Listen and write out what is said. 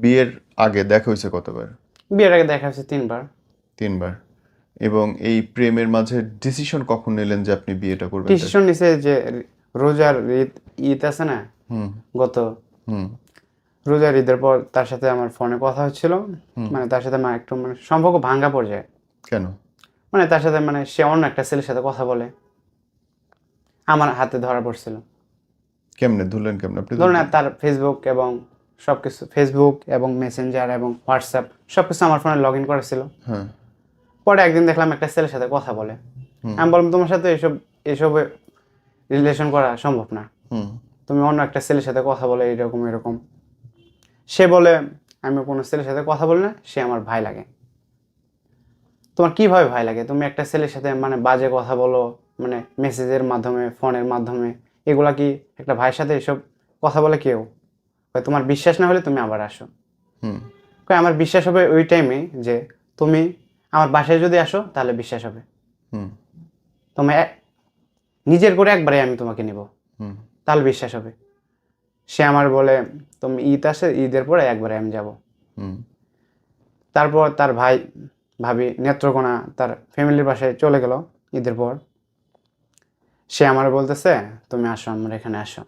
বিয়ের আগে দেখা হয়েছে কতবার? বিয়ের আগে দেখা হয়েছে 3 বার। 3 বার। এবং এই প্রেমের মাঝে ডিসিশন কখন নিলেন যে আপনি বিয়েটা করবেন? ডিসিশন নিছে যে রোজার ঈদ আছে না, হুম গত হুম রোজার ঈদের পর তার সাথে আমার ফোনে কথা হচ্ছিল। মানে তার সাথে আমার একটু মানে সম্পর্ক ভাঙ্গা পড়ে। কেন? মানে তার সাথে মানে সে অন্য একটা ছেলের সাথে কথা বলে, আমার হাতে ধরা পড়ছিল। কেমনে ধরলেন কেমনে আপনি? ধরুন না, তার ফেসবুক এবং মেসেঞ্জার এবং হোয়াটসঅ্যাপ সবকিছু আমার ফোনে লগ ইন করা ছিল। হ্যাঁ। পরে একদিন দেখলাম একটা ছেলের সাথে কথা বলে। আমি বললাম, তোমার সাথে এসব রিলেশন করা সম্ভব না, হুম তুমি অন্য একটা ছেলের সাথে কথা বলে এরকম এরকম। সে বলে, আমি কোনো ছেলের সাথে কথা বলি না, সে আমার ভাই লাগে। তোমার কিভাবে ভাই লাগে? তুমি একটা ছেলের সাথে মানে বাজে কথা বলো, মানে মেসেজের মাধ্যমে, ফোনের মাধ্যমে, এগুলা কি একটা ভাইয়ের সাথে এসব কথা বলে কেউ? তোমার বিশ্বাস না হলে তুমি আবার আসো। হুম আমার বিশ্বাস হবে ওই টাইমে যে তুমি আমার বাসায় যদি আসো তাহলে বিশ্বাস হবে। হুম তুমি নিজের করে একবারে আমি তোমাকে নিব, হুম তাহলে বিশ্বাস হবে। সে আমার বলে, তুমি ঈদ আসে, ঈদের পরে একবারে আমি যাব। হুম তারপর তার ভাবি নেত্রকোনা তার ফ্যামিলির বাসায় চলে গেল ঈদের পর। সে আমার বলতেছে, তুমি আসো, আমার এখানে আসো।